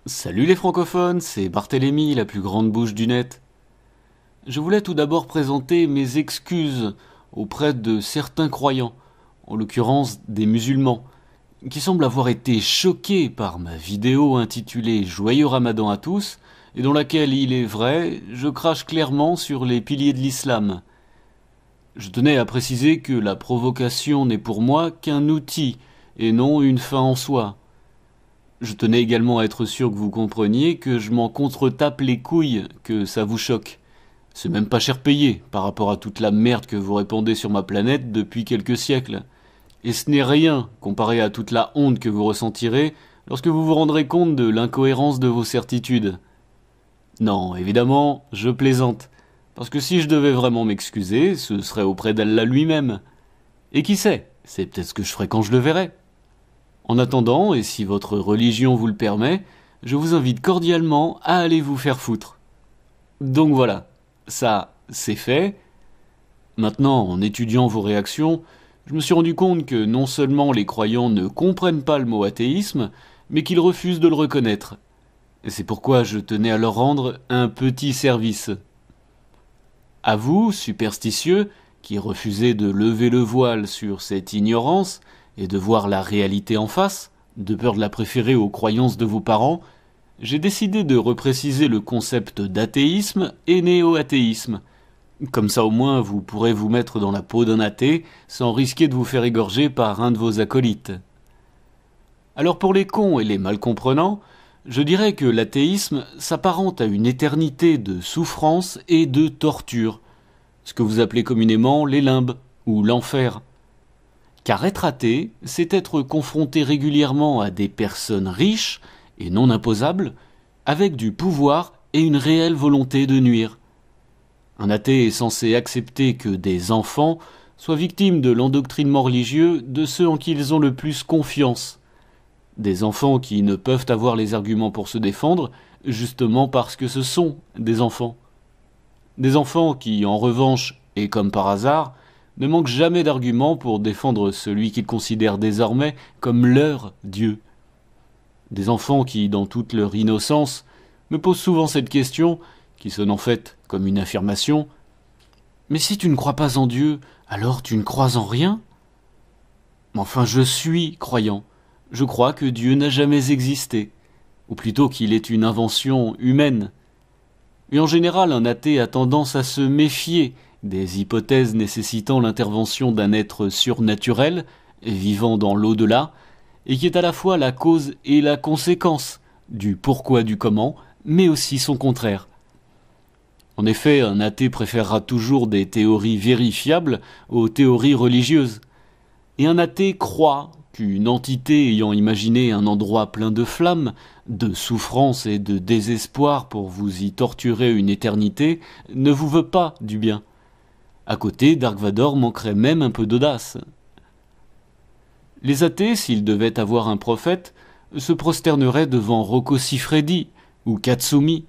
Salut les francophones, c'est Barthélemy, la plus grande bouche du net. Je voulais tout d'abord présenter mes excuses auprès de certains croyants, en l'occurrence des musulmans, qui semblent avoir été choqués par ma vidéo intitulée Joyeux Ramadan à tous, et dans laquelle, il est vrai, je crache clairement sur les piliers de l'islam. Je tenais à préciser que la provocation n'est pour moi qu'un outil, et non une fin en soi. Je tenais également à être sûr que vous compreniez que je m'en contre-tape les couilles que ça vous choque. C'est même pas cher payé par rapport à toute la merde que vous répandez sur ma planète depuis quelques siècles. Et ce n'est rien comparé à toute la honte que vous ressentirez lorsque vous vous rendrez compte de l'incohérence de vos certitudes. Non, évidemment, je plaisante. Parce que si je devais vraiment m'excuser, ce serait auprès d'Allah lui-même. Et qui sait, c'est peut-être ce que je ferai quand je le verrai. En attendant, et si votre religion vous le permet, je vous invite cordialement à aller vous faire foutre. Donc voilà, ça, c'est fait. Maintenant, en étudiant vos réactions, je me suis rendu compte que non seulement les croyants ne comprennent pas le mot athéisme, mais qu'ils refusent de le reconnaître. Et c'est pourquoi je tenais à leur rendre un petit service. À vous, superstitieux, qui refusez de lever le voile sur cette ignorance et de voir la réalité en face, de peur de la préférer aux croyances de vos parents, j'ai décidé de repréciser le concept d'athéisme et néo-athéisme. Comme ça au moins vous pourrez vous mettre dans la peau d'un athée sans risquer de vous faire égorger par un de vos acolytes. Alors pour les cons et les mal comprenants, je dirais que l'athéisme s'apparente à une éternité de souffrance et de torture, ce que vous appelez communément les limbes ou l'enfer. Car être athée, c'est être confronté régulièrement à des personnes riches et non imposables, avec du pouvoir et une réelle volonté de nuire. Un athée est censé accepter que des enfants soient victimes de l'endoctrinement religieux de ceux en qui ils ont le plus confiance. Des enfants qui ne peuvent avoir les arguments pour se défendre, justement parce que ce sont des enfants. Des enfants qui, en revanche, et comme par hasard, ne manquent jamais d'arguments pour défendre celui qu'ils considèrent désormais comme leur Dieu. Des enfants qui, dans toute leur innocence, me posent souvent cette question, qui sonne en fait comme une affirmation. Mais si tu ne crois pas en Dieu, alors tu ne crois en rien? Enfin, je suis croyant. Je crois que Dieu n'a jamais existé, ou plutôt qu'il est une invention humaine. Et en général, un athée a tendance à se méfier des hypothèses nécessitant l'intervention d'un être surnaturel, vivant dans l'au-delà, et qui est à la fois la cause et la conséquence du pourquoi du comment, mais aussi son contraire. En effet, un athée préférera toujours des théories vérifiables aux théories religieuses. Et un athée croit qu'une entité ayant imaginé un endroit plein de flammes, de souffrance et de désespoir pour vous y torturer une éternité, ne vous veut pas du bien. À côté, Dark Vador manquerait même un peu d'audace. Les athées, s'ils devaient avoir un prophète, se prosterneraient devant Rocco Siffredi ou Katsumi.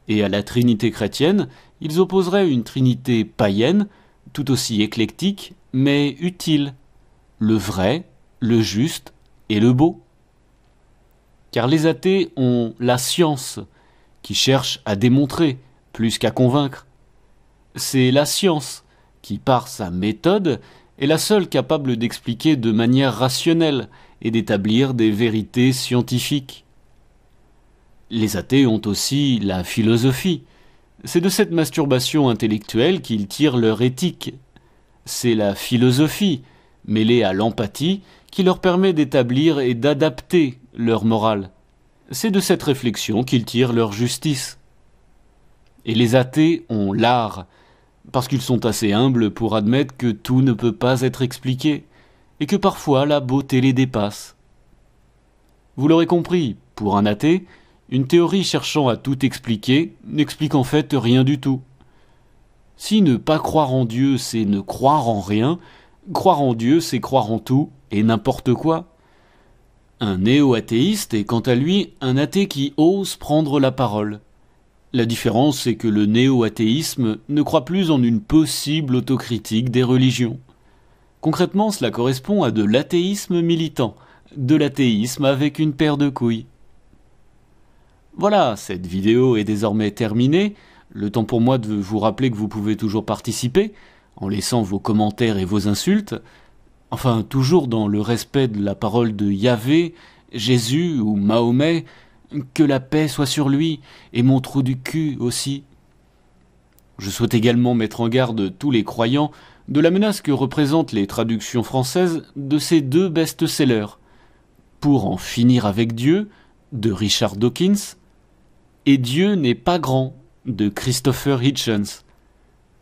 Et à la trinité chrétienne, ils opposeraient une trinité païenne, tout aussi éclectique, mais utile. Le vrai, le juste et le beau. Car les athées ont la science, qui cherche à démontrer plus qu'à convaincre. C'est la science qui, par sa méthode, est la seule capable d'expliquer de manière rationnelle et d'établir des vérités scientifiques. Les athées ont aussi la philosophie. C'est de cette masturbation intellectuelle qu'ils tirent leur éthique. C'est la philosophie, mêlée à l'empathie, qui leur permet d'établir et d'adapter leur morale. C'est de cette réflexion qu'ils tirent leur justice. Et les athées ont l'art, parce qu'ils sont assez humbles pour admettre que tout ne peut pas être expliqué, et que parfois la beauté les dépasse. Vous l'aurez compris, pour un athée, une théorie cherchant à tout expliquer n'explique en fait rien du tout. Si ne pas croire en Dieu, c'est ne croire en rien, croire en Dieu, c'est croire en tout et n'importe quoi. Un néo-athéiste est quant à lui un athée qui ose prendre la parole. La différence, c'est que le néo-athéisme ne croit plus en une possible autocritique des religions. Concrètement, cela correspond à de l'athéisme militant, de l'athéisme avec une paire de couilles. Voilà, cette vidéo est désormais terminée. Le temps pour moi de vous rappeler que vous pouvez toujours participer, en laissant vos commentaires et vos insultes. Enfin, toujours dans le respect de la parole de Yahvé, Jésus ou Mahomet, que la paix soit sur lui, et mon trou du cul aussi. Je souhaite également mettre en garde tous les croyants de la menace que représentent les traductions françaises de ces deux best-sellers. Pour en finir avec Dieu, de Richard Dawkins, et Dieu n'est pas grand, de Christopher Hitchens.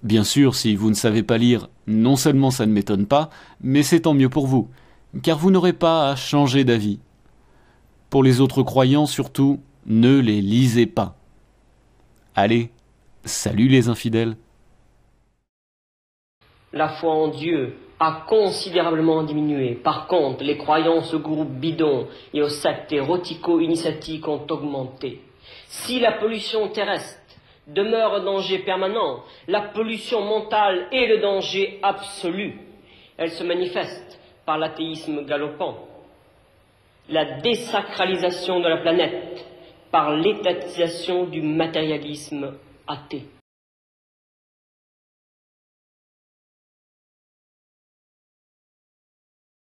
Bien sûr, si vous ne savez pas lire, non seulement ça ne m'étonne pas, mais c'est tant mieux pour vous, car vous n'aurez pas à changer d'avis. Pour les autres croyants surtout, ne les lisez pas. Allez, salut les infidèles. La foi en Dieu a considérablement diminué. Par contre, les croyances aux groupes bidons et aux sectes érotico-initiatiques ont augmenté. Si la pollution terrestre demeure un danger permanent, la pollution mentale est le danger absolu. Elle se manifeste par l'athéisme galopant, la désacralisation de la planète, par l'étatisation du matérialisme athée.